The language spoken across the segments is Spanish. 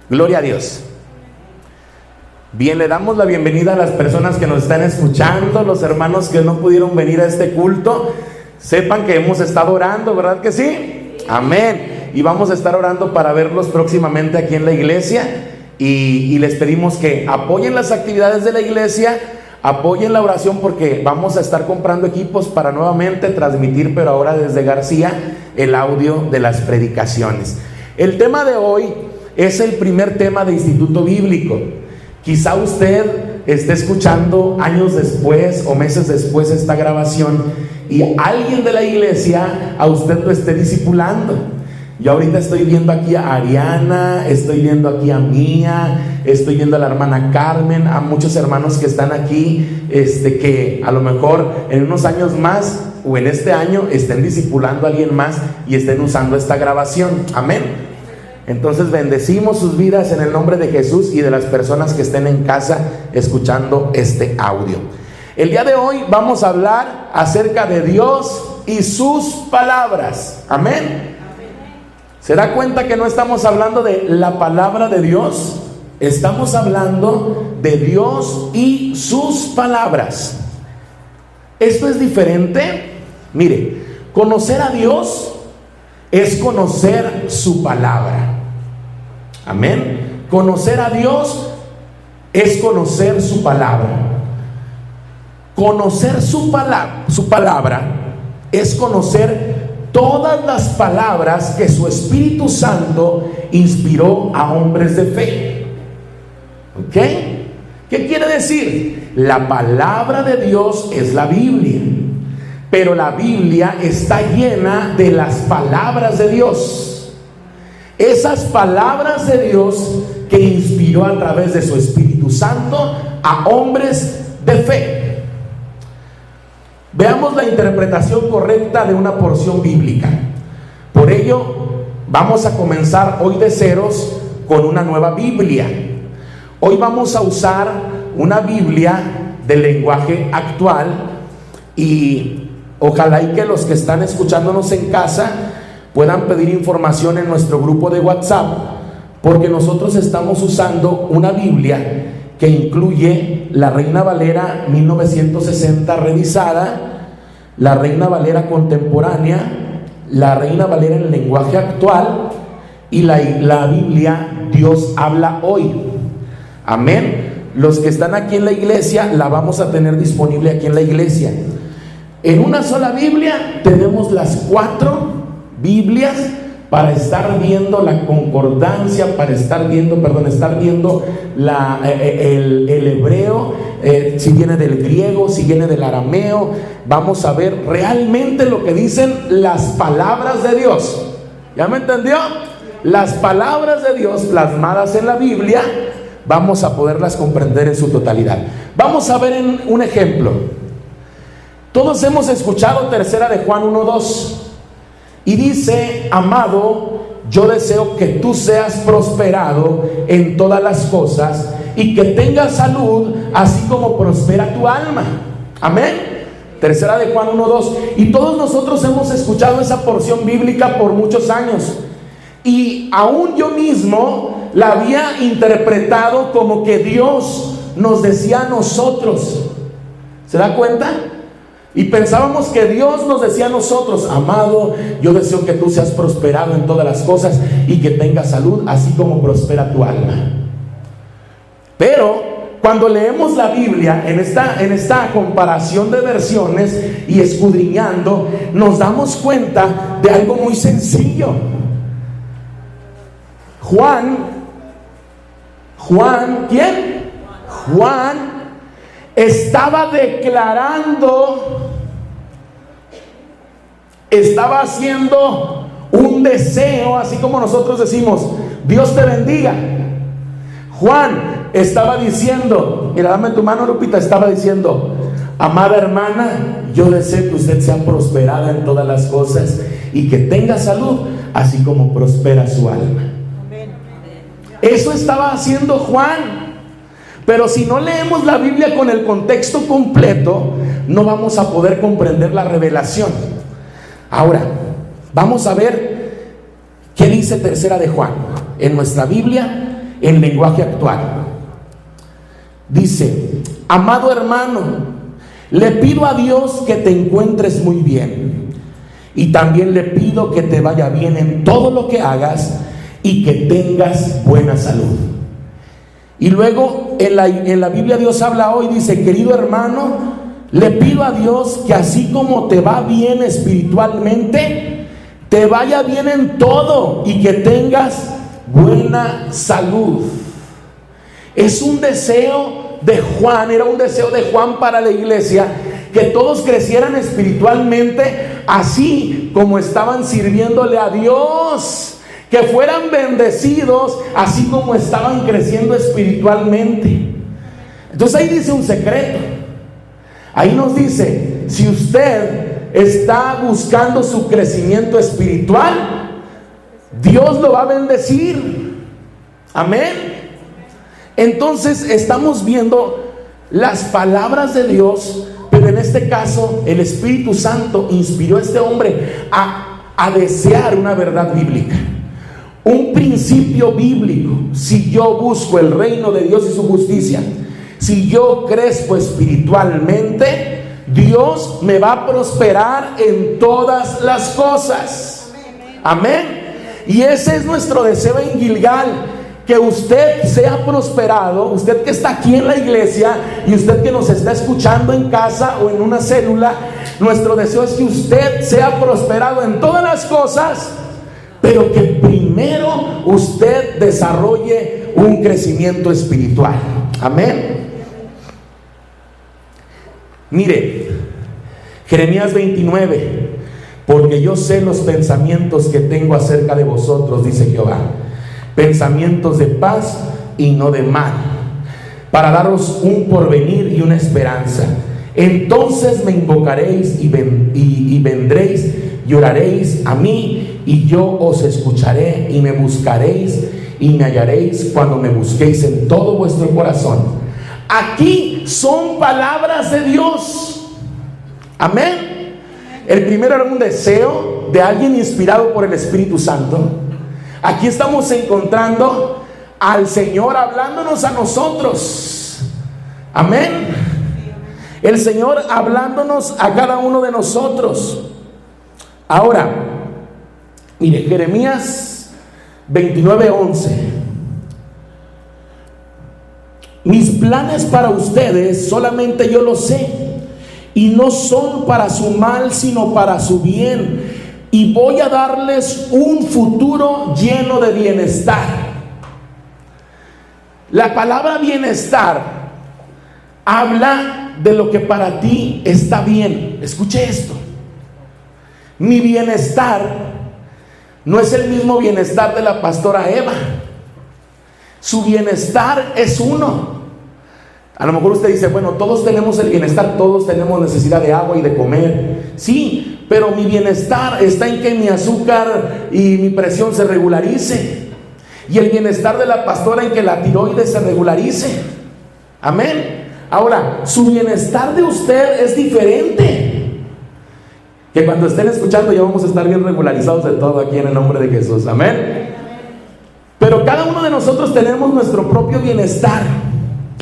Gloria a Dios. Bien, le damos la bienvenida a las personas que nos están escuchando, los hermanos que no pudieron venir a este culto. Sepan que hemos estado orando, ¿verdad que sí? Amén. Y vamos a estar orando para verlos próximamente aquí en la iglesia. Y les pedimos que apoyen las actividades de la iglesia, apoyen la oración, porque vamos a estar comprando equipos para nuevamente transmitir, pero ahora desde García, el audio de las predicaciones. El tema de hoy es el primer tema de Instituto Bíblico. Quizá usted esté escuchando años después o meses después esta grabación y alguien de la iglesia a usted lo esté discipulando. Yo ahorita estoy viendo aquí a Ariana, estoy viendo aquí a Mía, estoy viendo a la hermana Carmen, a muchos hermanos que están aquí, que a lo mejor en unos años más o en este año estén discipulando a alguien más y estén usando esta grabación. Amén. Entonces bendecimos sus vidas en el nombre de Jesús y de las personas que estén en casa escuchando este audio. El día de hoy vamos a hablar acerca de Dios y sus palabras. Amén. ¿Se da cuenta que no estamos hablando de la palabra de Dios? Estamos hablando de Dios y sus palabras. ¿Esto es diferente? Mire, conocer a Dios es conocer su palabra. Amén. Conocer a Dios es conocer su palabra. Conocer su palabra es conocer todas las palabras que su Espíritu Santo inspiró a hombres de fe. ¿Ok? ¿Qué quiere decir? La palabra de Dios es la Biblia, pero la Biblia está llena de las palabras de Dios. Esas palabras de Dios que inspiró a través de su Espíritu Santo a hombres de fe. Veamos la interpretación correcta de una porción bíblica. Por ello, vamos a comenzar hoy de ceros con una nueva Biblia. Hoy vamos a usar una Biblia del lenguaje actual y ojalá y que los que están escuchándonos en casa puedan pedir información en nuestro grupo de WhatsApp, porque nosotros estamos usando una Biblia que incluye la Reina Valera 1960 revisada, la Reina Valera contemporánea, la Reina Valera en lenguaje actual y la Biblia Dios habla hoy. Amén. Los que están aquí en la iglesia la vamos a tener disponible aquí en la iglesia. En una sola Biblia tenemos las 4 Biblias para estar viendo la concordancia, para estar viendo el hebreo, si viene del griego, si viene del arameo. Vamos a ver realmente lo que dicen las palabras de Dios. ¿Ya me entendió? Las palabras de Dios plasmadas en la Biblia, vamos a poderlas comprender en su totalidad. Vamos a ver un ejemplo. Todos hemos escuchado tercera de Juan 1:2. Y dice: amado, yo deseo que tú seas prosperado en todas las cosas y que tengas salud, así como prospera tu alma. Amén. Tercera de Juan 1:2. Y todos nosotros hemos escuchado esa porción bíblica por muchos años. Y aún yo mismo la había interpretado como que Dios nos decía a nosotros. ¿Se da cuenta? Y pensábamos que Dios nos decía a nosotros: amado, yo deseo que tú seas prosperado en todas las cosas y que tengas salud, así como prospera tu alma. Pero cuando leemos la Biblia en esta comparación de versiones y escudriñando, nos damos cuenta de algo muy sencillo. ¿Quién? Juan estaba declarando, estaba haciendo un deseo, así como nosotros decimos: Dios te bendiga. Juan estaba diciendo, mira, dame tu mano, Lupita, estaba diciendo: amada hermana, yo deseo que usted sea prosperada en todas las cosas y que tenga salud, así como prospera su alma. Eso estaba haciendo Juan. Pero si no leemos la Biblia con el contexto completo, no vamos a poder comprender la revelación. Ahora, vamos a ver qué dice tercera de Juan. En nuestra Biblia, en lenguaje actual. Dice: amado hermano, le pido a Dios que te encuentres muy bien, y también le pido que te vaya bien en todo lo que hagas y que tengas buena salud. Y luego en la Biblia Dios habla hoy, dice: querido hermano, le pido a Dios que así como te va bien espiritualmente, te vaya bien en todo y que tengas buena salud. Es un deseo de Juan, era un deseo de Juan para la iglesia, que todos crecieran espiritualmente así como estaban sirviéndole a Dios, que fueran bendecidos así como estaban creciendo espiritualmente. Entonces ahí dice un secreto. Ahí nos dice: si usted está buscando su crecimiento espiritual, Dios lo va a bendecir. Amén. Entonces estamos viendo las palabras de Dios, pero en este caso el Espíritu Santo inspiró a este hombre a desear una verdad bíblica, un principio bíblico. Si yo busco el reino de Dios y su justicia, si yo crezco espiritualmente, Dios me va a prosperar en todas las cosas. Amén. Y ese es nuestro deseo en Gilgal, que usted sea prosperado, usted que está aquí en la iglesia y usted que nos está escuchando en casa o en una célula. Nuestro deseo es que usted sea prosperado en todas las cosas, pero que primero usted desarrolle un crecimiento espiritual. Amén. Mire, Jeremías 29: porque yo sé los pensamientos que tengo acerca de vosotros, dice Jehová, pensamientos de paz y no de mal, para daros un porvenir y una esperanza. Entonces me invocaréis y vendréis y oraréis a mí, y yo os escucharé, y me buscaréis y me hallaréis cuando me busquéis en todo vuestro corazón. Aquí son palabras de Dios. Amén. El primero era un deseo de alguien inspirado por el Espíritu Santo. Aquí estamos encontrando al Señor hablándonos a nosotros. Amén. El Señor hablándonos a cada uno de nosotros. Ahora, mire, Jeremías 29:11. Mis planes para ustedes solamente yo los sé, y no son para su mal, sino para su bien, y voy a darles un futuro lleno de bienestar. La palabra bienestar habla de lo que para ti está bien. Escuche esto: mi bienestar no es el mismo bienestar de la pastora Eva. Su bienestar es uno. A lo mejor usted dice: bueno, todos tenemos el bienestar, todos tenemos necesidad de agua y de comer. Sí, pero mi bienestar está en que mi azúcar y mi presión se regularice, y el bienestar de la pastora en que la tiroides se regularice. Amén. Ahora, su bienestar de usted es diferente. Que cuando estén escuchando ya vamos a estar bien regularizados de todo aquí en el nombre de Jesús. Amén. Pero cada uno de nosotros tenemos nuestro propio bienestar.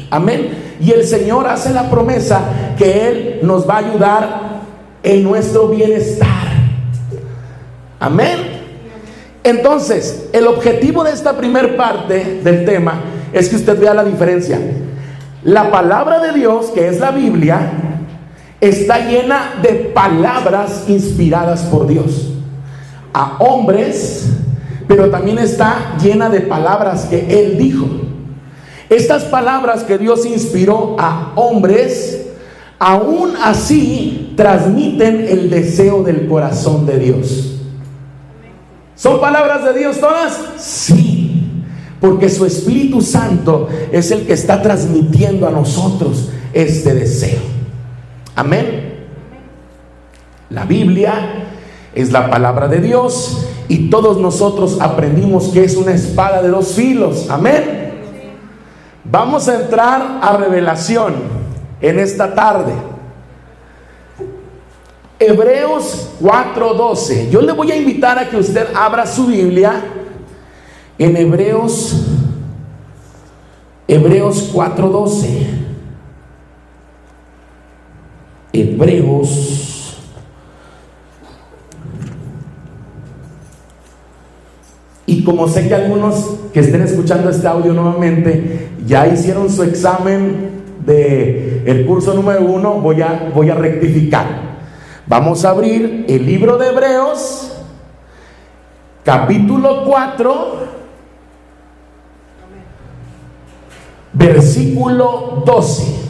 Amén. Y el Señor hace la promesa que Él nos va a ayudar en nuestro bienestar. Amén. Entonces, el objetivo de esta primer parte del tema es que usted vea la diferencia. La palabra de Dios, que es la Biblia, está llena de palabras inspiradas por Dios a hombres, pero también está llena de palabras que Él dijo. Estas palabras que Dios inspiró a hombres, aún así transmiten el deseo del corazón de Dios. ¿Son palabras de Dios todas? Sí, porque su Espíritu Santo es el que está transmitiendo a nosotros este deseo. Amén. La Biblia es la palabra de Dios, y todos nosotros aprendimos que es una espada de dos filos. Amén. Vamos a entrar a revelación en esta tarde. Hebreos 4:12. Yo le voy a invitar a que usted abra su Biblia en Hebreos Hebreos 4:12. Hebreos y como sé que algunos que estén escuchando este audio nuevamente ya hicieron su examen de el curso número 1, voy a rectificar. Vamos a abrir el libro de Hebreos, capítulo 4, versículo 12.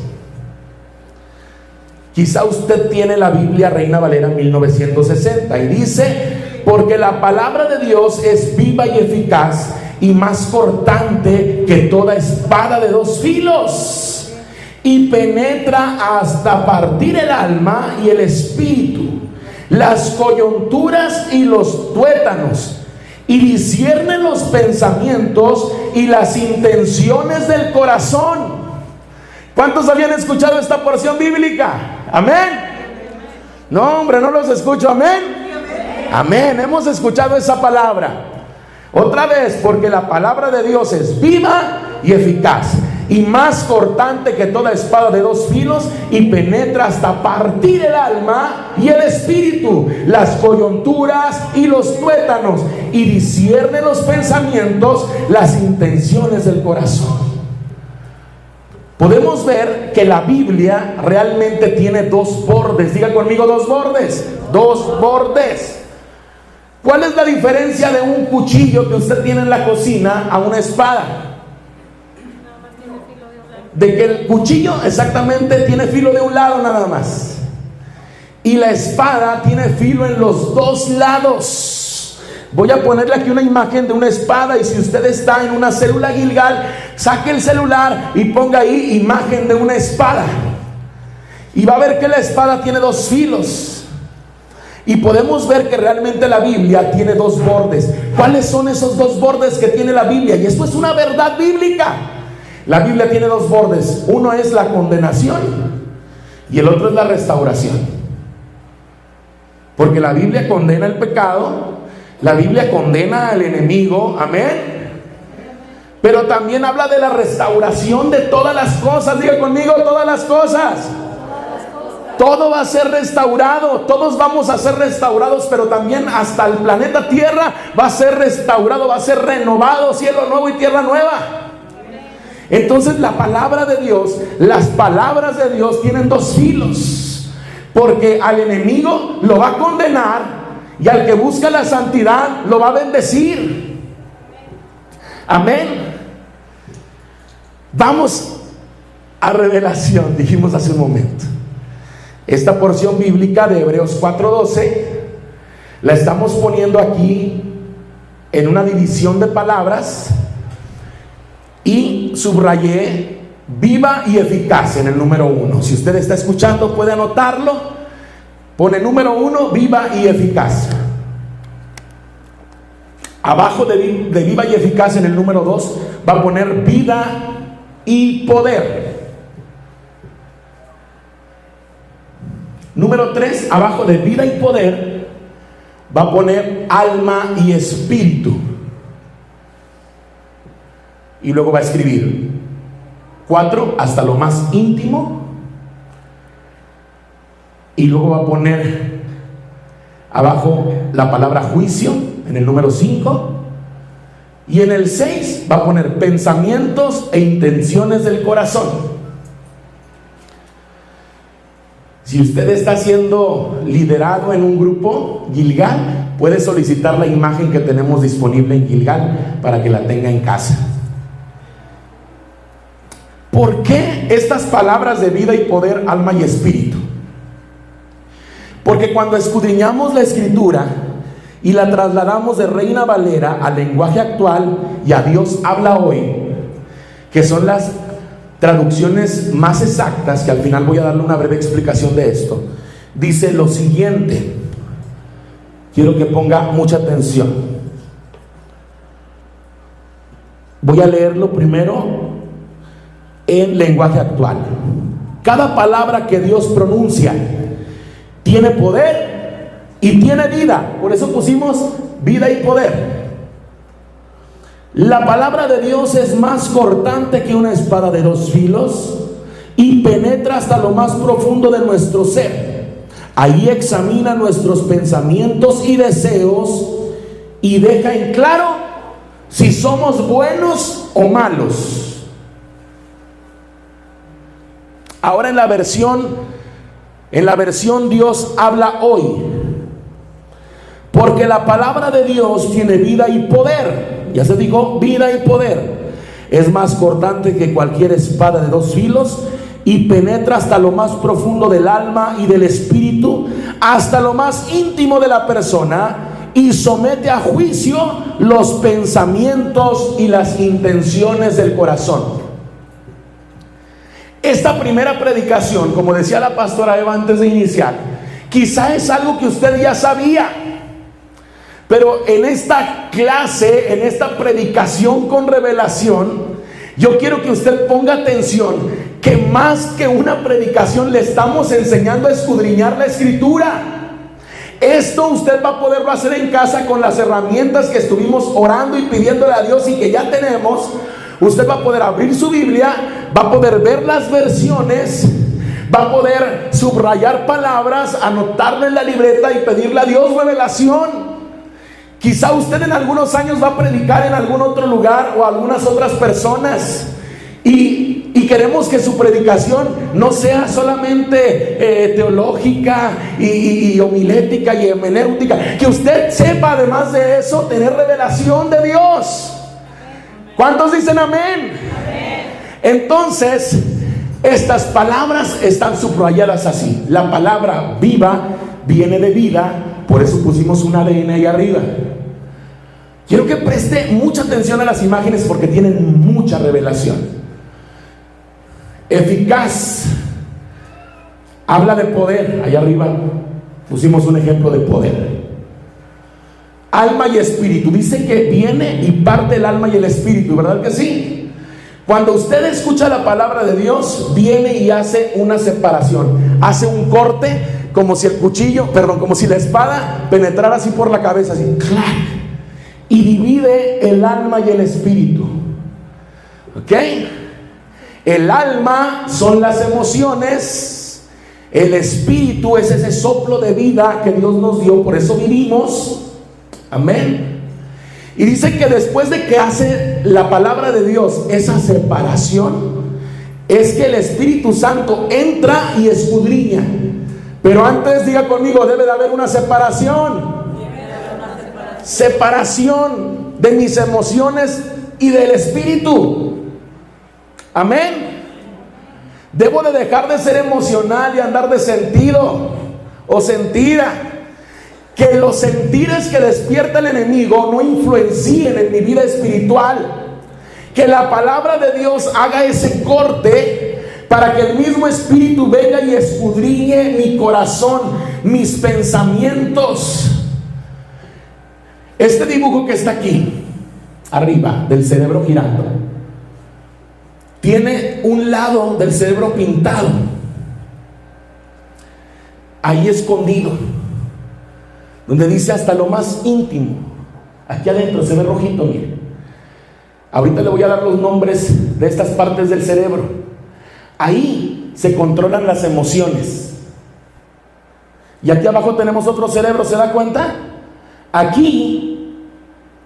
Quizá usted tiene la Biblia Reina Valera 1960 y dice: porque la palabra de Dios es viva y eficaz y más cortante que toda espada de dos filos, y penetra hasta partir el alma y el espíritu, las coyunturas y los tuétanos, y discierne los pensamientos y las intenciones del corazón. ¿Cuántos habían escuchado esta porción bíblica? Amén. No, hombre, no los escucho. Amén. Amén. Hemos escuchado esa palabra. Otra vez, porque la palabra de Dios es viva y eficaz y más cortante que toda espada de dos filos, y penetra hasta partir el alma y el espíritu, las coyunturas y los tuétanos, y discierne los pensamientos, las intenciones del corazón. Podemos ver que la Biblia realmente tiene dos bordes. Diga conmigo: dos bordes. Dos bordes. ¿Cuál es la diferencia de un cuchillo que usted tiene en la cocina a una espada? De que el cuchillo exactamente tiene filo de un lado nada más, y la espada tiene filo en los dos lados. Voy a ponerle aquí una imagen de una espada, y si usted está en una célula Gilgal, saque el celular y ponga ahí imagen de una espada, y va a ver que la espada tiene dos filos. Y podemos ver que realmente la Biblia tiene dos bordes. ¿Cuáles son esos dos bordes que tiene la Biblia? Y esto es una verdad bíblica. La Biblia tiene dos bordes. Uno es la condenación y el otro es la restauración. Porque la Biblia condena el pecado, la Biblia condena al enemigo, amén. Pero también habla de la restauración de todas las cosas. Diga conmigo: todas las cosas. Todo va a ser restaurado, todos vamos a ser restaurados, pero también hasta el planeta Tierra va a ser restaurado, va a ser renovado, cielo nuevo y tierra nueva. Entonces la palabra de Dios, las palabras de Dios tienen dos filos, porque al enemigo lo va a condenar y al que busca la santidad lo va a bendecir. Amén. Vamos a revelación, dijimos hace un momento. Esta porción bíblica de Hebreos 4:12 la estamos poniendo aquí en una división de palabras, y subrayé viva y eficaz en el número 1. Si usted está escuchando, puede anotarlo. Pone número 1, viva y eficaz. Abajo de viva y eficaz, en el número 2, va a poner vida y poder. Número 3, abajo de vida y poder, va a poner alma y espíritu. Y luego va a escribir 4 hasta lo más íntimo. Y luego va a poner abajo la palabra juicio en el número 5. Y en el 6 va a poner pensamientos e intenciones del corazón. Si usted está siendo liderado en un grupo Gilgal, puede solicitar la imagen que tenemos disponible en Gilgal para que la tenga en casa. ¿Por qué estas palabras de vida y poder, alma y espíritu? Porque cuando escudriñamos la escritura y la trasladamos de Reina Valera al lenguaje actual y a Dios habla hoy, que son las traducciones más exactas, que al final voy a darle una breve explicación de esto, dice lo siguiente. Quiero que ponga mucha atención. Voy a leerlo primero en lenguaje actual. Cada palabra que Dios pronuncia tiene poder y tiene vida. Por eso pusimos vida y poder. La palabra de Dios es más cortante que una espada de dos filos y penetra hasta lo más profundo de nuestro ser. Ahí examina nuestros pensamientos y deseos y deja en claro si somos buenos o malos. Ahora en la versión Dios habla hoy, porque la palabra de Dios tiene vida y poder. Ya se dijo, vida y poder. Es más cortante que cualquier espada de dos filos y penetra hasta lo más profundo del alma y del espíritu, hasta lo más íntimo de la persona, y somete a juicio los pensamientos y las intenciones del corazón. Esta primera predicación, como decía la pastora Eva antes de iniciar, quizá es algo que usted ya sabía, pero en esta clase, en esta predicación con revelación, yo quiero que usted ponga atención, que más que una predicación le estamos enseñando a escudriñar la escritura. Esto usted va a poderlo hacer en casa con las herramientas que estuvimos orando y pidiéndole a Dios y que ya tenemos. Usted va a poder abrir su Biblia, va a poder ver las versiones, va a poder subrayar palabras, anotarlo en la libreta y pedirle a Dios revelación. Quizá usted en algunos años va a predicar en algún otro lugar o a algunas otras personas, y queremos que su predicación no sea solamente teológica y homilética y hermenéutica, que usted sepa además de eso tener revelación de Dios. ¿Cuántos dicen amén? Entonces, estas palabras están subrayadas así. La palabra viva viene de vida, por eso pusimos un ADN ahí arriba. Quiero que preste mucha atención a las imágenes porque tienen mucha revelación. Eficaz habla de poder. Allá arriba pusimos un ejemplo de poder. Alma y espíritu, dice que viene y parte el alma y el espíritu, ¿verdad que sí? Cuando usted escucha la palabra de Dios, viene y hace una separación, hace un corte, como si el cuchillo, como si la espada penetrara así por la cabeza, así, ¡clac! Y divide el alma y el espíritu. ¿Ok? El alma son las emociones, el espíritu es ese soplo de vida que Dios nos dio, por eso vivimos. Amén. Y dice que después de que hace la palabra de Dios esa separación, es que el Espíritu Santo entra y escudriña. Pero antes, diga conmigo, debe de haber una separación. Separación de mis emociones y del espíritu. Amén. Debo de dejar de ser emocional y andar de sentido o sentida. Que los sentires que despierta el enemigo no influencien en mi vida espiritual. Que la palabra de Dios haga ese corte para que el mismo espíritu venga y escudriñe mi corazón, mis pensamientos. Este dibujo que está aquí arriba del cerebro girando tiene un lado del cerebro pintado ahí escondido, donde dice hasta lo más íntimo. Aquí adentro se ve rojito, mire. Ahorita le voy a dar los nombres de estas partes del cerebro. Ahí se controlan las emociones. Y aquí abajo tenemos otro cerebro, ¿se da cuenta? Aquí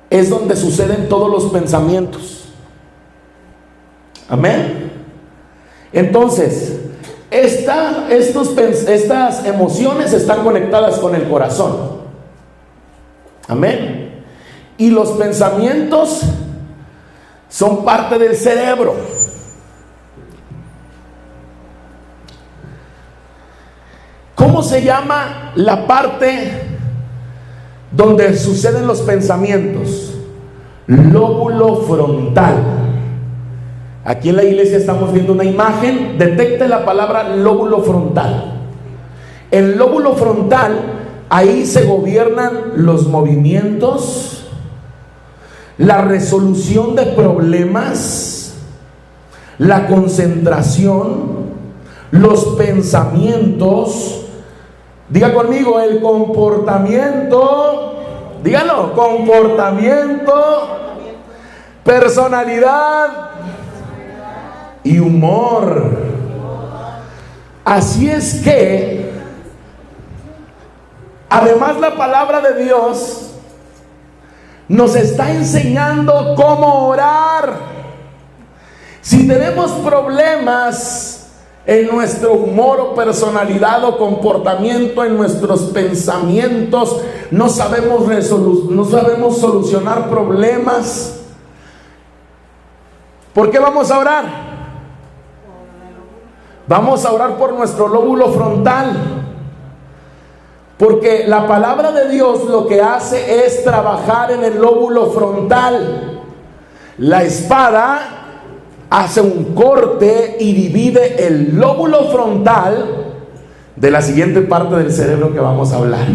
es donde suceden todos los pensamientos. Amén. Entonces, estas emociones están conectadas con el corazón. Amén. Y los pensamientos son parte del cerebro. ¿Cómo se llama la parte donde suceden los pensamientos? Lóbulo frontal. Aquí en la iglesia estamos viendo una imagen. Detecte la palabra lóbulo frontal. El lóbulo frontal, ahí se gobiernan los movimientos, la resolución de problemas, la concentración, los pensamientos. Diga conmigo, el comportamiento. Dígalo, comportamiento, personalidad y humor. Así es que, además, la palabra de Dios nos está enseñando cómo orar. Si tenemos problemas en nuestro humor o personalidad o comportamiento, en nuestros pensamientos, no sabemos solucionar problemas, ¿por qué vamos a orar? Vamos a orar por nuestro lóbulo frontal, porque la palabra de Dios lo que hace es trabajar en el lóbulo frontal. La espada hace un corte y divide el lóbulo frontal de la siguiente parte del cerebro que vamos a hablar.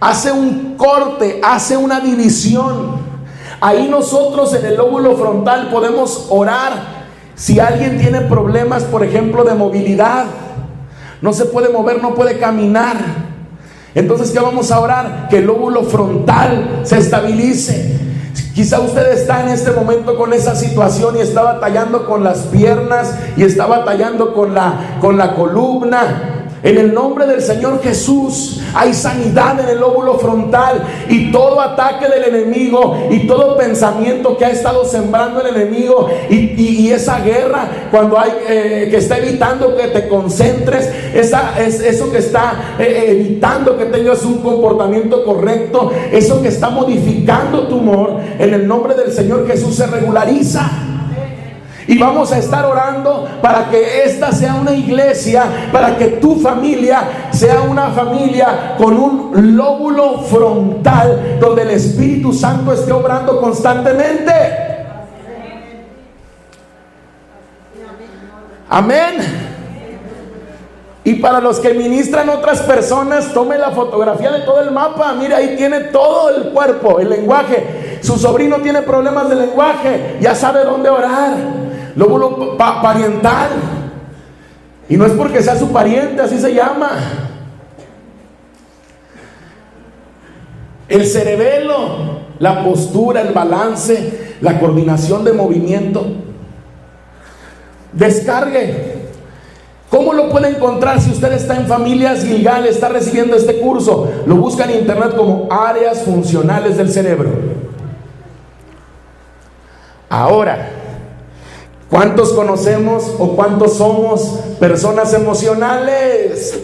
Hace un corte, hace una división. Ahí nosotros en el lóbulo frontal podemos orar. Si alguien tiene problemas, por ejemplo, de movilidad, no se puede mover, no puede caminar, entonces, ¿qué vamos a orar? Que el lóbulo frontal se estabilice. Quizá usted está en este momento con esa situación y está batallando con las piernas y está batallando con la columna. En el nombre del Señor Jesús hay sanidad en el lóbulo frontal, y todo ataque del enemigo y todo pensamiento que ha estado sembrando el enemigo y esa guerra cuando hay que está evitando que te concentres, eso que está evitando que tengas un comportamiento correcto, eso que está modificando tu humor, en el nombre del Señor Jesús se regulariza. Y vamos a estar orando para que esta sea una iglesia, para que tu familia sea una familia con un lóbulo frontal donde el Espíritu Santo esté obrando constantemente. Amén. Y para los que ministran otras personas, tome la fotografía de todo el mapa. Mira, ahí tiene todo el cuerpo, el lenguaje. Su sobrino tiene problemas de lenguaje, ya sabe dónde orar. Lóbulo pariental, y no es porque sea su pariente, así se llama. El cerebelo, la postura, el balance, la coordinación de movimiento. Descargue. ¿Cómo lo puede encontrar si usted está en Familias Gilgal, está recibiendo este curso? Lo busca en internet como áreas funcionales del cerebro. Ahora, ¿cuántos conocemos o cuántos somos personas emocionales?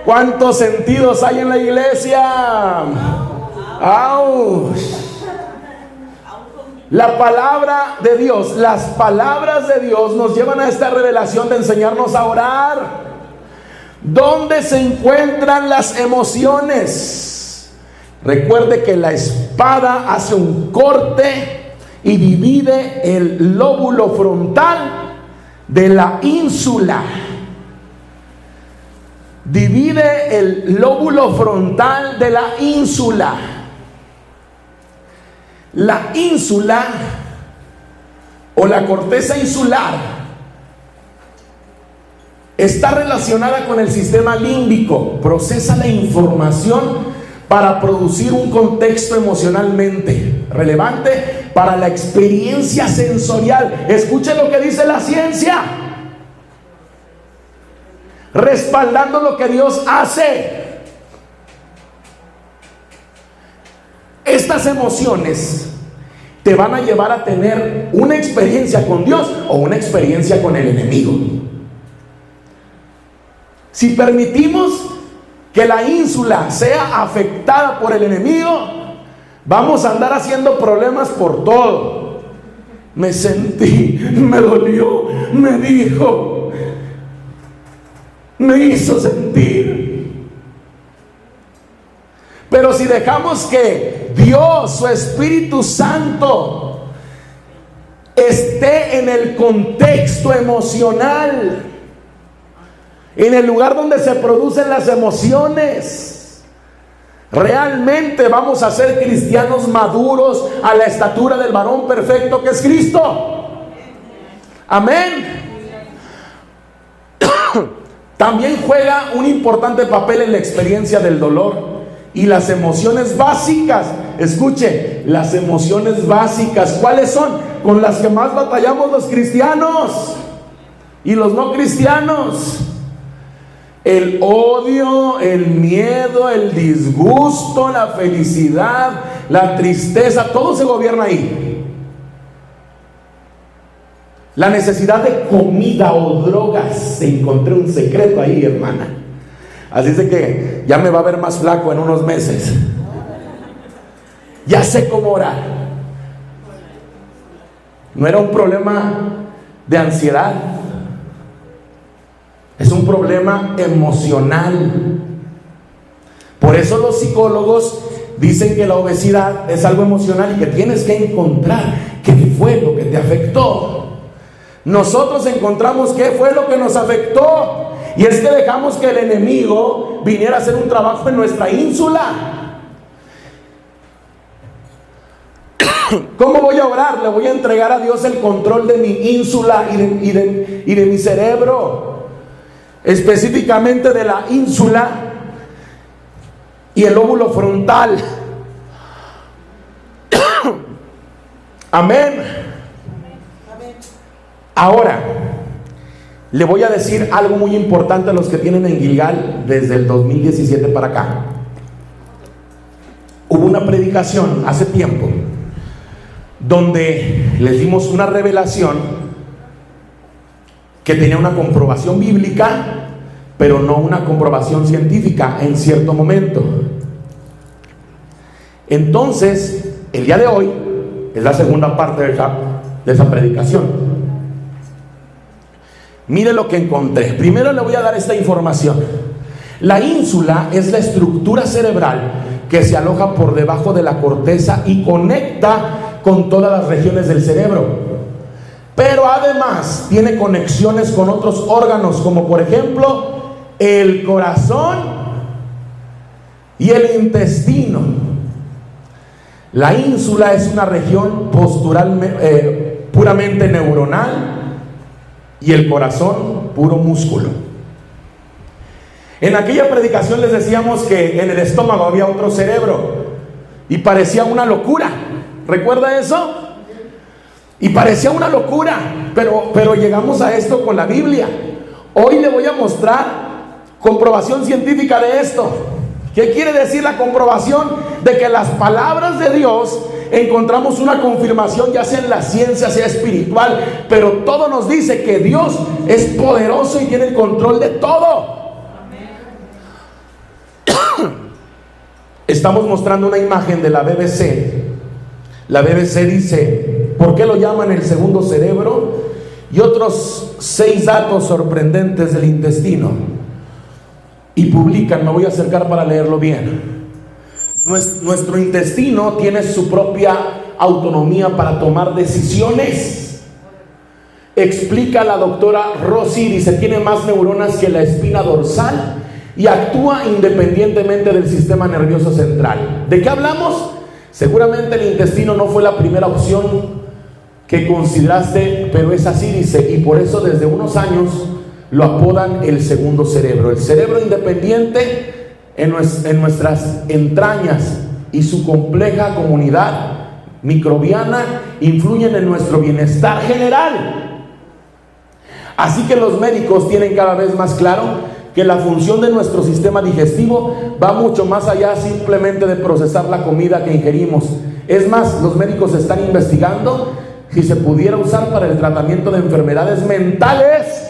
¿Cuántos sentidos hay en la iglesia? ¡Auch! La palabra de Dios, las palabras de Dios nos llevan a esta revelación de enseñarnos a orar. ¿Dónde se encuentran las emociones? Recuerde que la espada hace un corte y divide el lóbulo frontal de la ínsula. Divide el lóbulo frontal de la ínsula. La ínsula o la corteza insular está relacionada con el sistema límbico. Procesa la información para producir un contexto emocionalmente relevante para la experiencia sensorial. Escuche lo que dice la ciencia, respaldando lo que Dios hace. Estas emociones te van a llevar a tener una experiencia con Dios o una experiencia con el enemigo. Si permitimos que la ínsula sea afectada por el enemigo, vamos a andar haciendo problemas por todo. Me sentí, me dolió, me dijo, me hizo sentir. Pero si dejamos que Dios, su Espíritu Santo, esté en el contexto emocional, en el lugar donde se producen las emociones, realmente vamos a ser cristianos maduros a la estatura del varón perfecto que es Cristo. Amén. También juega un importante papel en la experiencia del dolor y las emociones básicas. escuche, las emociones básicas. ¿Cuáles son? Con las que más batallamos los cristianos y los no cristianos. El odio, el miedo, el disgusto, la felicidad, la tristeza, todo se gobierna ahí. La necesidad de comida o drogas, encontré un secreto ahí, hermana. Así es de que ya me va a ver más flaco en unos meses. Ya sé cómo orar. No era un problema de ansiedad, es un problema emocional. Por eso los psicólogos dicen que la obesidad es algo emocional y que tienes que encontrar qué fue lo que te afectó. Nosotros encontramos qué fue lo que nos afectó, y es que dejamos que el enemigo viniera a hacer un trabajo en nuestra ínsula. ¿Cómo voy a orar? Le voy a entregar a Dios el control de mi ínsula y de mi cerebro, específicamente de la ínsula y el lóbulo frontal. Amén. Ahora, le voy a decir algo muy importante a los que tienen en Gilgal desde el 2017 para acá. Hubo una predicación hace tiempo donde les dimos una revelación que tenía una comprobación bíblica, pero no una comprobación científica en cierto momento. Entonces, el día de hoy es la segunda parte de esa predicación. Mire lo que encontré. Primero le voy a dar esta información. La ínsula es la estructura cerebral que se aloja por debajo de la corteza y conecta con todas las regiones del cerebro. Pero además tiene conexiones con otros órganos, como por ejemplo el corazón y el intestino. La ínsula es una región postural puramente neuronal, y el corazón puro músculo. En aquella predicación les decíamos que en el estómago había otro cerebro y parecía una locura. ¿Recuerda eso? Y parecía una locura, pero llegamos a esto con la Biblia. Hoy le voy a mostrar comprobación científica de esto. ¿Qué quiere decir la comprobación? De que las palabras de Dios encontramos una confirmación, ya sea en la ciencia, sea espiritual, pero todo nos dice que Dios es poderoso y tiene el control de todo. Estamos mostrando una imagen de la BBC. La BBC dice, ¿por qué lo llaman el segundo cerebro? Y otros 6 datos sorprendentes del intestino. Y publican, me voy a acercar para leerlo bien. Nuestro intestino tiene su propia autonomía para tomar decisiones. Explica la doctora Rossi, dice, tiene más neuronas que la espina dorsal y actúa independientemente del sistema nervioso central. ¿De qué hablamos? Seguramente el intestino no fue la primera opción que consideraste, pero es así, dice, y por eso desde unos años lo apodan el segundo cerebro. El cerebro independiente en nuestras entrañas y su compleja comunidad microbiana influyen en nuestro bienestar general. Así que los médicos tienen cada vez más claro que la función de nuestro sistema digestivo va mucho más allá simplemente de procesar la comida que ingerimos. Es más, los médicos están investigando si se pudiera usar para el tratamiento de enfermedades mentales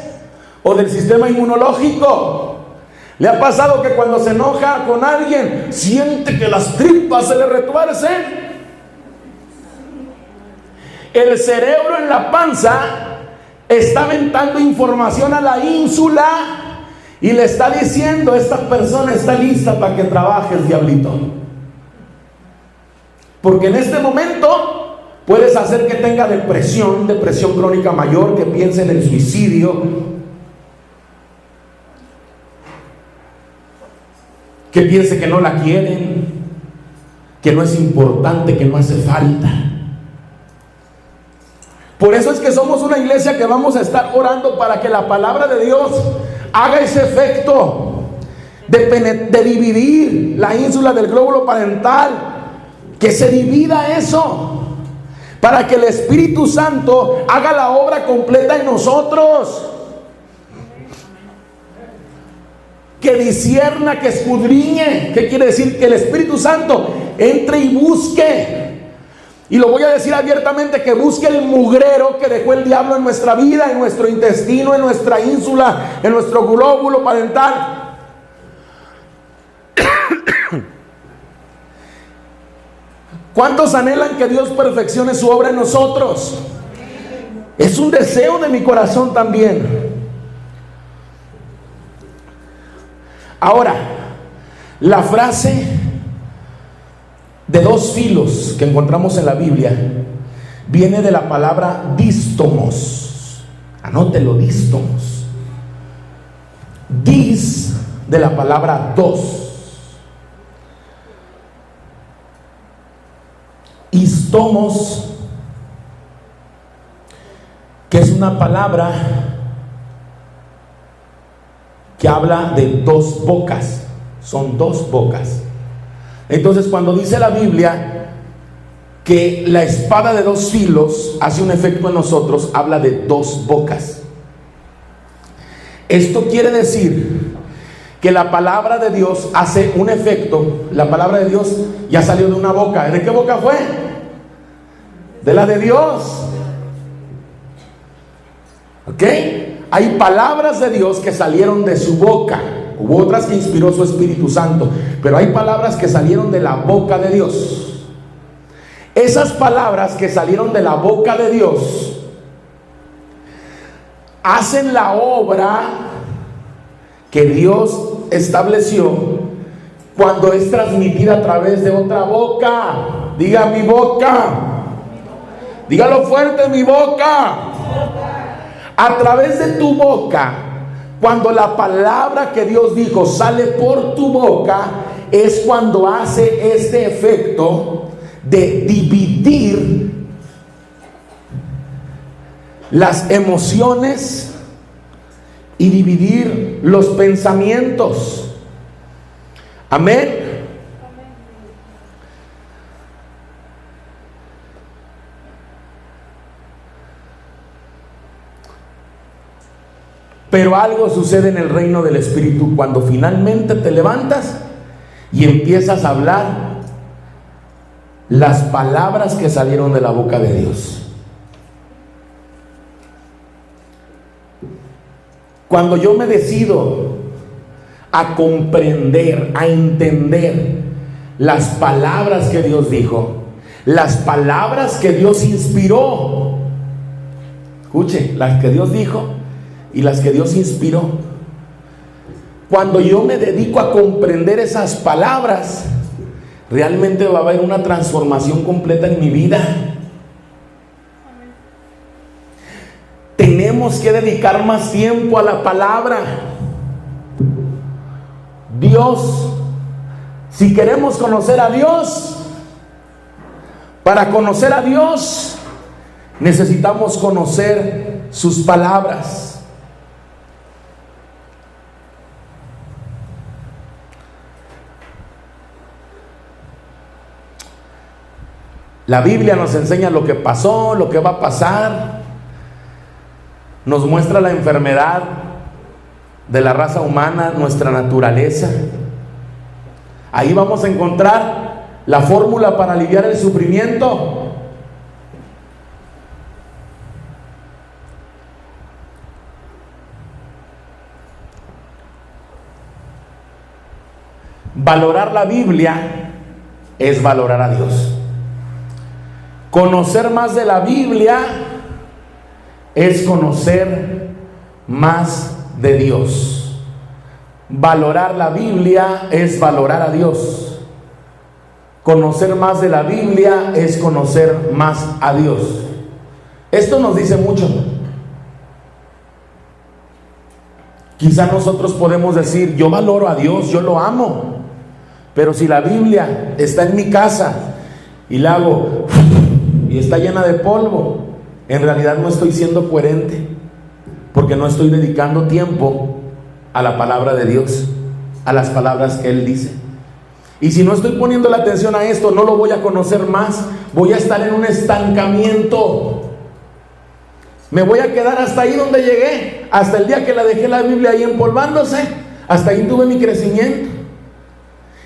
o del sistema inmunológico. ¿Le ha pasado que cuando se enoja con alguien siente que las tripas se le retuercen? El cerebro en la panza está aventando información a la ínsula y le está diciendo, esta persona está lista para que trabajes, diablito. Porque en este momento puedes hacer que tenga depresión crónica mayor, que piense en el suicidio, que piense que no la quieren, que no es importante, que no hace falta. Por eso es que somos una iglesia que vamos a estar orando para que la palabra de Dios haga ese efecto de dividir la ínsula del glóbulo parental que se divida eso, para que el Espíritu Santo haga la obra completa en nosotros. Que discierna, que escudriñe. ¿Qué quiere decir? Que el Espíritu Santo entre y busque. Y lo voy a decir abiertamente, que busque el mugrero que dejó el diablo en nuestra vida, en nuestro intestino, en nuestra ínsula, en nuestro glóbulo parental. ¿Cuántos anhelan que Dios perfeccione su obra en nosotros? Es un deseo de mi corazón también. Ahora, la frase de dos filos que encontramos en la Biblia viene de la palabra dístomos. Anótelo, dístomos. Dis de la palabra dos. Istomos, que es una palabra que habla de dos bocas. Son dos bocas. Entonces, cuando dice la Biblia que la espada de dos filos hace un efecto en nosotros, habla de dos bocas. Esto quiere decir que la palabra de Dios hace un efecto. La palabra de Dios ya salió de una boca. ¿De qué boca fue? De la de Dios. ¿Ok? Hay palabras de Dios que salieron de su boca. Hubo otras que inspiró su Espíritu Santo, pero hay palabras que salieron de la boca de Dios. Esas palabras que salieron de la boca de Dios hacen la obra que Dios estableció cuando es transmitida a través de otra boca. Diga: mi boca. Dígalo fuerte: mi boca. A través de tu boca, cuando la palabra que Dios dijo sale por tu boca, es cuando hace este efecto de dividir las emociones y dividir los pensamientos. Amén. Pero algo sucede en el reino del Espíritu cuando finalmente te levantas y empiezas a hablar las palabras que salieron de la boca de Dios. Cuando yo me decido a comprender, a entender las palabras que Dios dijo, las palabras que Dios inspiró, escuche, las que Dios dijo y las que Dios inspiró. Cuando yo me dedico a comprender esas palabras, realmente va a haber una transformación completa en mi vida. Tenemos que dedicar más tiempo a la palabra. Dios, si queremos conocer a Dios, para conocer a Dios necesitamos conocer sus palabras. La Biblia nos enseña lo que pasó, lo que va a pasar. Nos muestra la enfermedad de la raza humana, nuestra naturaleza. Ahí vamos a encontrar la fórmula para aliviar el sufrimiento. Valorar la Biblia es valorar a Dios. Conocer más de la Biblia es conocer más de Dios. Valorar la Biblia es valorar a Dios. Conocer más de la Biblia es conocer más a Dios. Esto nos dice mucho. Quizá nosotros podemos decir: yo valoro a Dios, yo lo amo, pero si la Biblia está en mi casa y la hago y está llena de polvo, en realidad no estoy siendo coherente, porque no estoy dedicando tiempo a la palabra de Dios, a las palabras que Él dice. Y si no estoy poniendo la atención a esto, no lo voy a conocer más. Voy a estar en un estancamiento. Me voy a quedar hasta ahí donde llegué, hasta el día que la dejé la Biblia ahí empolvándose. Hasta ahí tuve mi crecimiento.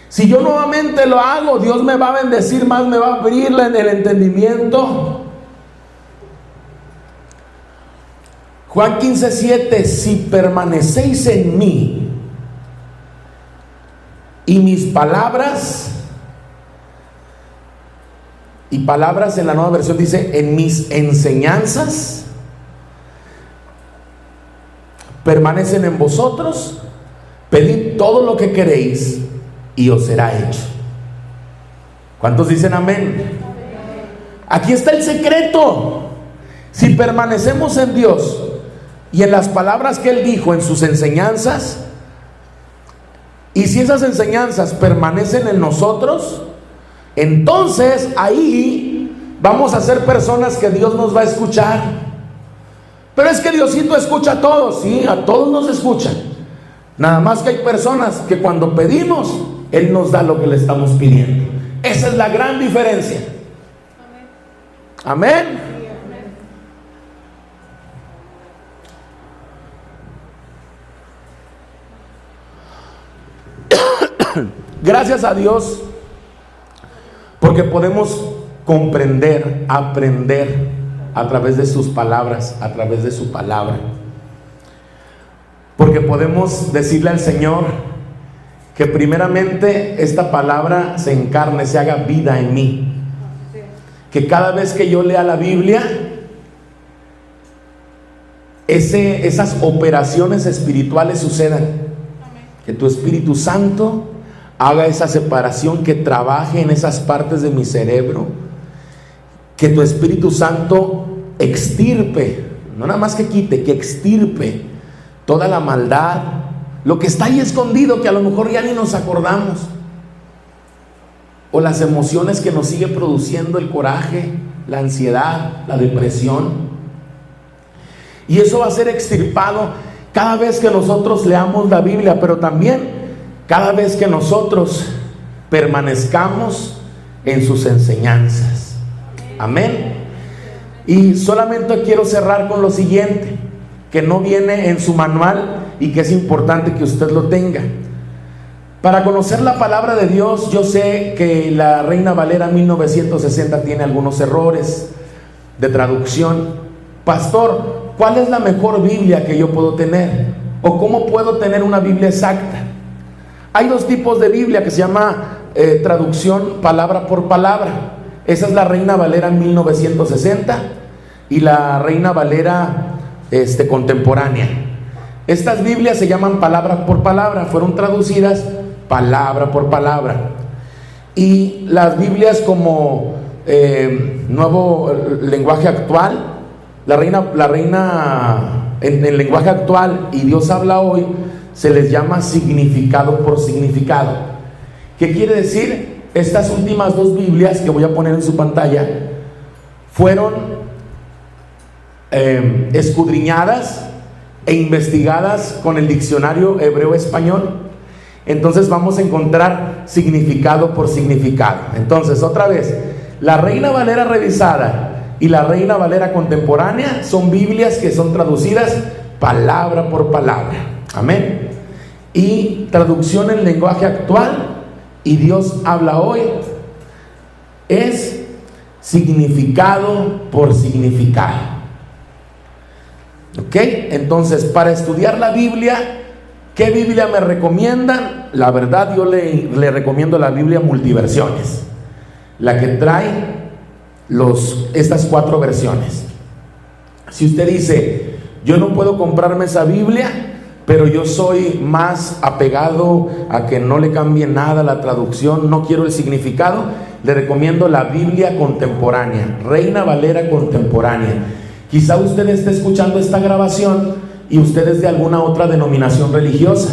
Si yo nuevamente lo hago, Dios me va a bendecir más, me va a abrir el entendimiento. Juan 15:7: si permanecéis en mí y mis palabras, y palabras en la Nueva Versión dice en mis enseñanzas, permanecen en vosotros, pedid todo lo que queréis y os será hecho. ¿Cuántos dicen amén? Aquí está el secreto. Si permanecemos en Dios y en las palabras que Él dijo, en sus enseñanzas, y si esas enseñanzas permanecen en nosotros, entonces ahí vamos a ser personas que Dios nos va a escuchar. Pero es que Diosito escucha a todos. Sí, a todos nos escucha. Nada más que hay personas que cuando pedimos, Él nos da lo que le estamos pidiendo. Esa es la gran diferencia. Amén. Gracias a Dios porque podemos comprender, aprender a través de sus palabras, a través de su palabra. Porque podemos decirle al Señor que primeramente esta palabra se encarne, se haga vida en mí. Que cada vez que yo lea la Biblia, esas operaciones espirituales sucedan. Que tu Espíritu Santo haga esa separación, que trabaje en esas partes de mi cerebro. Que tu Espíritu Santo extirpe, no nada más que quite, que extirpe toda la maldad, lo que está ahí escondido, que a lo mejor ya ni nos acordamos, o las emociones que nos sigue produciendo el coraje, la ansiedad, la depresión. Y eso va a ser extirpado cada vez que nosotros leamos la Biblia, pero también cada vez que nosotros permanezcamos en sus enseñanzas. Amén. Y solamente quiero cerrar con lo siguiente, que no viene en su manual y que es importante que usted lo tenga. Para conocer la palabra de Dios, yo sé que la Reina Valera 1960 tiene algunos errores de traducción. Pastor, ¿cuál es la mejor Biblia que yo puedo tener? ¿O cómo puedo tener una Biblia exacta? Hay dos tipos de Biblia que se llama traducción palabra por palabra. Esa es la Reina Valera 1960 y la Reina Valera contemporánea. Estas Biblias se llaman palabra por palabra, fueron traducidas palabra por palabra. Y las Biblias como Nuevo Lenguaje Actual, la reina en el lenguaje actual y Dios habla hoy, se les llama significado por significado. ¿Qué quiere decir? Estas últimas dos Biblias que voy a poner en su pantalla fueron escudriñadas e investigadas con el diccionario hebreo-español. Entonces vamos a encontrar significado por significado. Entonces, otra vez, la Reina Valera revisada y la Reina Valera contemporánea son Biblias que son traducidas palabra por palabra. Amén. Y traducción en lenguaje actual y Dios habla hoy es significado por significado. ¿Ok? Entonces, para estudiar la Biblia, ¿qué Biblia me recomiendan? La verdad, yo le recomiendo la Biblia Multiversiones, la que trae estas 4 versiones. Si usted dice, yo no puedo comprarme esa Biblia, pero yo soy más apegado a que no le cambie nada la traducción, no quiero el significado, le recomiendo la Biblia contemporánea, Reina Valera contemporánea. Quizá usted esté escuchando esta grabación y usted es de alguna otra denominación religiosa.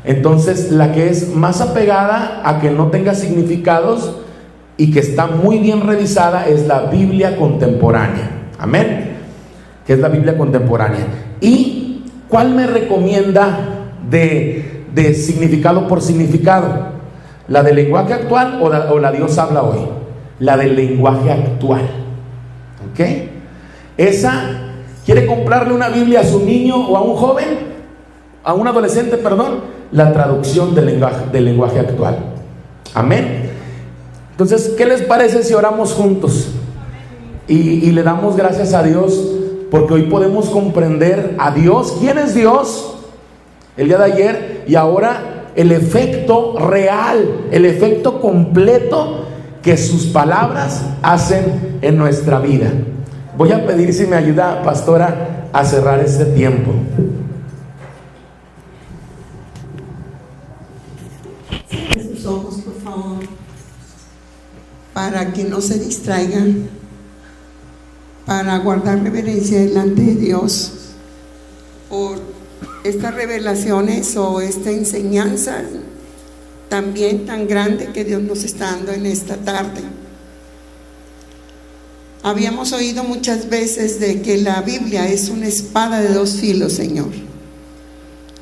Entonces, la que es más apegada a que no tenga significados y que está muy bien revisada es la Biblia contemporánea. Amén. Que es la Biblia contemporánea. ¿Y cuál me recomienda de significado por significado? ¿La del lenguaje actual o la Dios habla hoy? La del lenguaje actual. ¿Ok? Esa, ¿quiere comprarle una Biblia a su niño o a un joven? A un adolescente, perdón. La traducción del lenguaje actual. Amén. Entonces, ¿qué les parece si oramos juntos? Y le damos gracias a Dios, porque hoy podemos comprender a Dios, quién es Dios el día de ayer y ahora el efecto real, el efecto completo que sus palabras hacen en nuestra vida. Voy a pedir si me ayuda, pastora, a cerrar este tiempo. Cierre sus ojos, por favor, para que no se distraigan, para guardar reverencia delante de Dios por estas revelaciones o esta enseñanza también tan grande que Dios nos está dando en esta tarde. Habíamos oído muchas veces de que la Biblia es una espada de dos filos, Señor,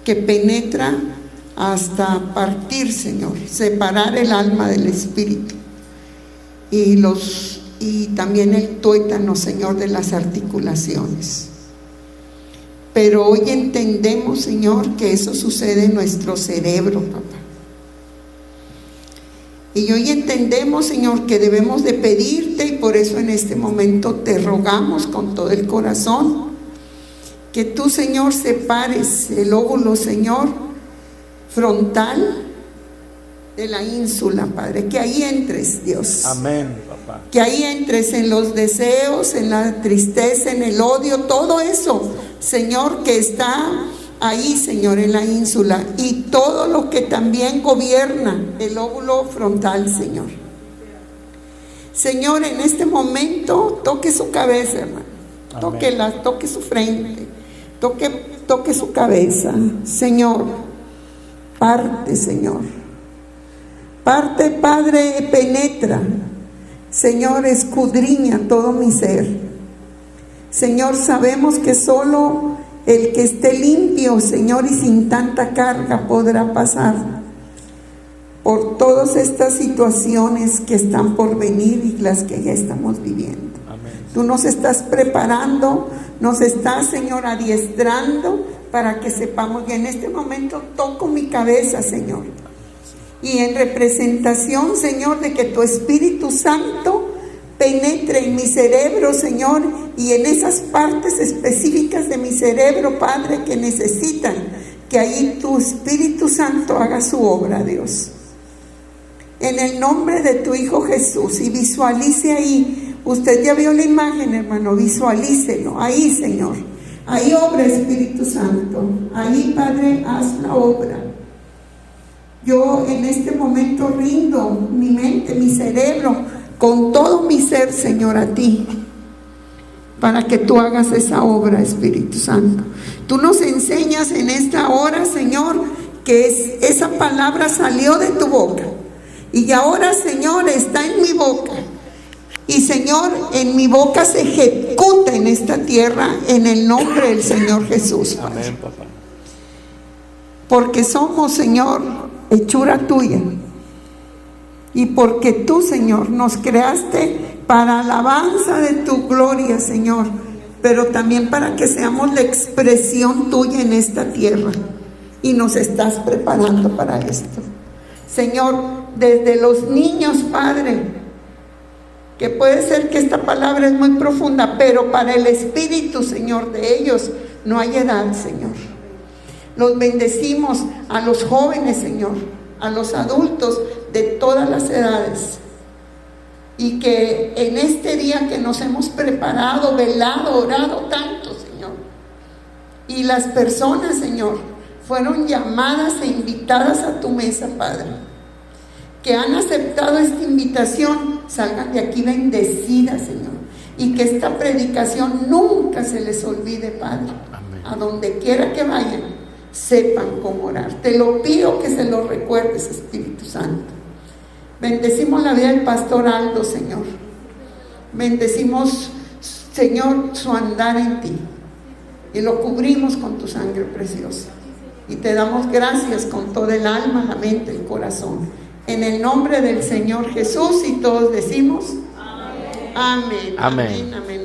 que penetra hasta partir, Señor, separar el alma del espíritu y también el tuétano, Señor, de las articulaciones. Pero hoy entendemos, Señor, que eso sucede en nuestro cerebro, papá. Y hoy entendemos, Señor, que debemos de pedirte, y por eso en este momento te rogamos con todo el corazón que tú, Señor, separes el óvulo, Señor, frontal de la ínsula, Padre, que ahí entres, Dios. Amén, papá. Que ahí entres en los deseos, en la tristeza, en el odio, todo eso, Señor, que está ahí, Señor, en la ínsula, y todo lo que también gobierna el óvulo frontal, Señor. Señor, en este momento toque su cabeza, hermano. Tóquela, toque su frente, toque su cabeza. Señor, parte, Señor. Parte, Padre, penetra. Señor, escudriña todo mi ser. Señor, sabemos que solo el que esté limpio, Señor, y sin tanta carga podrá pasar por todas estas situaciones que están por venir y las que ya estamos viviendo. Amén. Tú nos estás preparando, nos estás, Señor, adiestrando para que sepamos. Y en este momento toco mi cabeza, Señor, y en representación, Señor, de que tu Espíritu Santo penetre en mi cerebro, Señor, y en esas partes específicas de mi cerebro, Padre, que necesitan que ahí tu Espíritu Santo haga su obra, Dios. En el nombre de tu Hijo Jesús, y visualice ahí. Usted ya vio la imagen, hermano, visualícelo ahí, Señor. Ahí obra Espíritu Santo. Ahí, Padre, haz la obra. Yo en este momento rindo mi mente, mi cerebro, con todo mi ser, Señor, a ti, para que tú hagas esa obra, Espíritu Santo. Tú nos enseñas en esta hora, Señor, que esa palabra salió de tu boca, y ahora, Señor, está en mi boca. Y, Señor, en mi boca se ejecuta en esta tierra en el nombre del Señor Jesús. Amén, papá. Porque somos, Señor, hechura tuya. Y porque tú, Señor, nos creaste para alabanza de tu gloria, Señor, pero también para que seamos la expresión tuya en esta tierra. Y nos estás preparando para esto. Señor, desde los niños, Padre, que puede ser que esta palabra es muy profunda, pero para el espíritu, Señor, de ellos no hay edad, Señor. Los bendecimos a los jóvenes, Señor, a los adultos de todas las edades, y que en este día que nos hemos preparado, velado, orado tanto, Señor, y las personas, Señor, fueron llamadas e invitadas a tu mesa, Padre, que han aceptado esta invitación, salgan de aquí bendecidas, Señor, y que esta predicación nunca se les olvide, Padre. Amén. A donde quiera que vayan, sepan cómo orar. Te lo pido que se lo recuerdes, Espíritu Santo. Bendecimos la vida del pastor Aldo, Señor. Bendecimos, Señor, su andar en ti, y lo cubrimos con tu sangre preciosa, y te damos gracias con todo el alma, la mente, el corazón, En el nombre del Señor Jesús, y todos decimos amén. Amén. Amén. Amén.